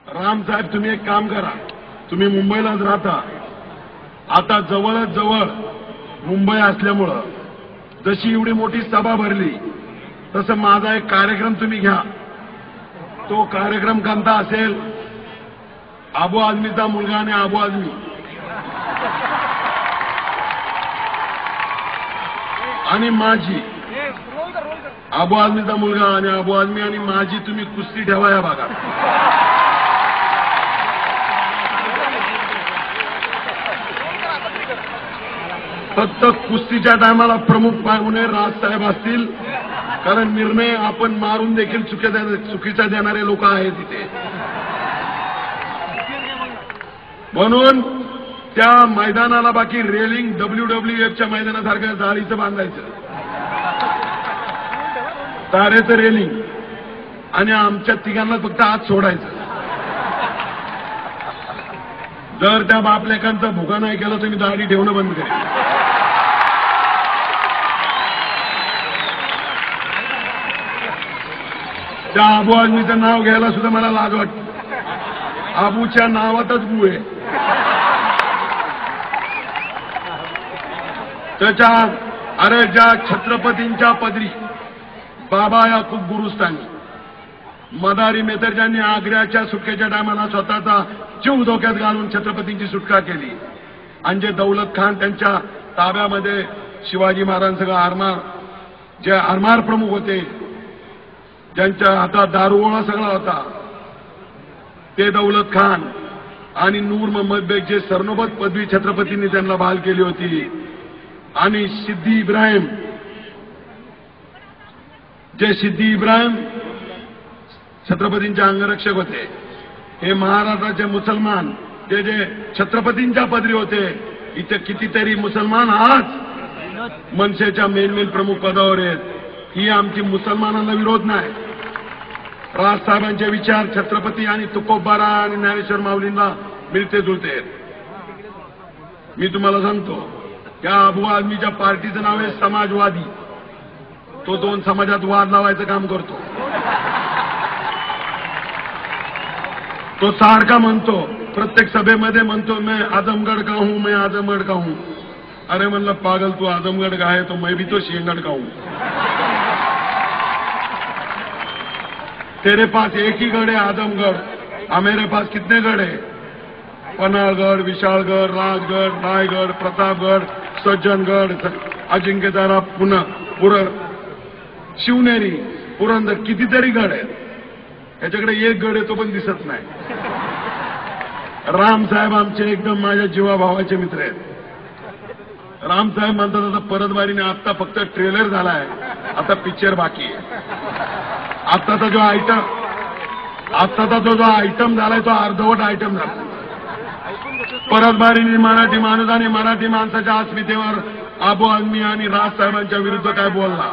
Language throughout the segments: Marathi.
राम साहेब तुम्ही एक काम करा, तुम्ही मुंबईलाच राहता, आता जवळच जवळ मुंबई असल्यामुळं जशी एवढी मोठी सभा भरली तसं माझा एक कार्यक्रम तुम्ही घ्या. तो कार्यक्रम कोणता असेल? आबू आझमीचा मुलगा आणि आबू आझमी आणि माझी, आबू आझमीचा मुलगा आणि आबू आझमी आणि माझी तुम्ही कुस्ती ठेवा या भागात. फक्त कुस्तीच्या टायमाला प्रमुख पाहुणे राजसाहेब असतील, कारण निर्णय आपण मारून देखील चुकीचा देणारे लोक आहेत तिथे. म्हणून त्या मैदानाला बाकी रेलिंग WWFच्या मैदानासारख्या जाळीचं बांधायचं, तारेचं रेलिंग, आणि आमच्या तिघांना फक्त आत सोडायचं. जर त्या बापलेकांचा भुगा नाही केला तर मी दाढी ठेवणं बंद करेन. त्या आबू आझमीचं नाव घ्यायला सुद्धा मला लाज वाटते. आबूच्या नावातच बू आहे. त्याच्या अरे ज्या छत्रपतींच्या पदरी बाबा याकूब गुरुस्थानी, मदारी मेहतर ज्यांनी आग्र्याच्या सुटकेच्या टायमाला स्वतःचा जीव धोक्यात घालून छत्रपतींची सुटका केली, आणि जे दौलत खान त्यांच्या ताब्यामध्ये शिवाजी महाराजांसह जे आरमार प्रमुख होते, ज्यांच्या हातात दारुगोळा सगळा होता, ते दौलत खान आणि नूर मोहम्मद बेग जे सरनोबत पदवी छत्रपतींनी त्यांना बहाल केली होती, आणि सिद्दी इब्राहिम छत्रपतींचे अंगरक्षक होते, हे महाराष्ट्राचे मुसलमान जे छत्रपतींच्या पदरी होते. इथे कितीतरी मुसलमान आज मनसेच्या मेन प्रमुख पदावर आहेत. ही आमची मुसलमानांना विरोध नाही. राजसाहेबांचे विचार छत्रपती आणि तुकोबारा आणि ज्ञानेश्वर माऊलींना मिळते जुळते. मी तुम्हाला सांगतो, त्या आबू आझमीच्या पार्टीचं नाव आहे समाजवादी. तो दोन समाजात वाद लावायचं काम करतो. तो सारखा म्हणतो, प्रत्येक सभेमध्ये म्हणतो, मैं आजमगढ़ का हूं, मैं आजमगढ़ का हूं. अरे म्हणलं पागल, तू आजमगढ़ का है तो मैं भी तो शेंगढ़ का हूं. तेरे पास एक ही गढ़ है आजमगढ़, और मेरे पास कितने गढ़ है? पन्हाळगड, विशाळगड, राजगड, रायगड, प्रतापगड, सज्जनगड, अजिंक्यतारा, शिवनेरी, पुरंदर, कितीतरी गड आहेत. याच्याकडे एक गड आहे तो पण दिसत नाही. रामसाहेब आमचे एकदम माझ्या जीवाभावाचे मित्र आहेत. रामसाहेब म्हणतात आता परतवारीने आत्ता फक्त ट्रेलर झालाय, आता पिक्चर बाकी आहे. आत्ताचा जो आयटम झालाय तो अर्धवट आयटम झाला. परतवारीने मराठी माणूस आणि मराठी माणसाच्या अस्मितेवर आबू आझमी आणि राजसाहेबांच्या विरुद्ध काय बोलला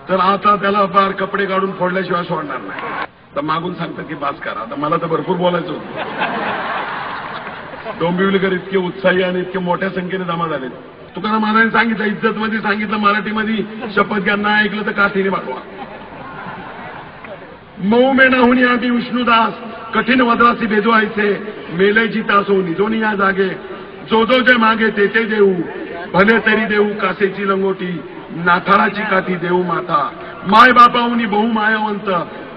तर आता त्याला फार कपडे काढून फोडल्याशिवाय सोडणार नाही. तर मागून सांगतात की बास करा. आता मला तर भरपूर बोलायचं होतं. डोंबिवलीकर इतके उत्साही आणि इतके मोठ्या संख्येने जमा झाले. तुकाराम महाराजांनी सांगितलं, इज्जतमध्ये सांगितलं, मराठीमध्ये शपथ घ्या, नाही ऐकलं तर काठीने वागवा. मऊ मेना होणी आम्ही विष्णुदास, कठीण वज्रासी भेजवायचे, मेलेची तासो निजोनी या जागे, जो जे मागे ते देऊ, भले तरी देऊ कासेची लंगोटी, नाथाळाची काठी देऊ माता, माय बापाहुनी बहु मायावंत,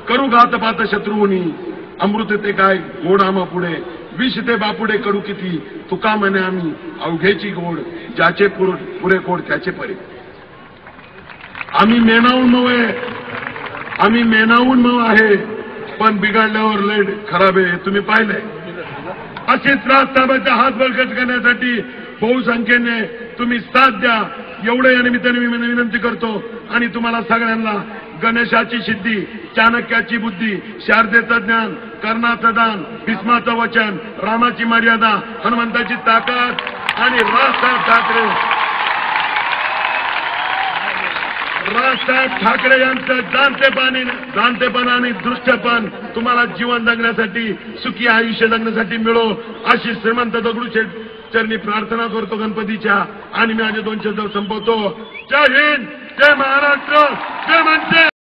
करू घातपात शत्रुहुनी, अमृत ते काय गोड आम्हा पुढे, विष ते बापुडे कडू किती, तुका म्हणे आम्ही अवघेची गोड, ज्याचे पुरे कोड त्याचे परे. आम्ही मेनावून मऊ आहे, पण बिघडल्यावर लय खराब आहे. तुम्ही पाहिलंय. अशीच राजसाहेबांचा हात बळकट करण्यासाठी बहुसंख्येने तुम्ही साथ द्या, एवढं या निमित्ताने मी विनंती करतो. आणि तुम्हाला सगळ्यांना गणेशाची सिद्धी, चाणक्याची बुद्धी, शारदेचं ज्ञान, कर्णाचं दान, भीष्माचं वचन, रामाची मर्यादा, हनुमंताची ताकद आणि राजसाहेब ठाकरे यांचं जाणतेपण आणि दृष्टपण तुम्हाला जीवन जगण्यासाठी, सुखी आयुष्य जगण्यासाठी मिळो अशी श्रीमंत दगडूशेठ चरणी प्रार्थना करतो गणपतीच्या. आणि मी माझे 2 शब्द संपवतो. जय हिंद, जय महाराष्ट्र, जय मनसे.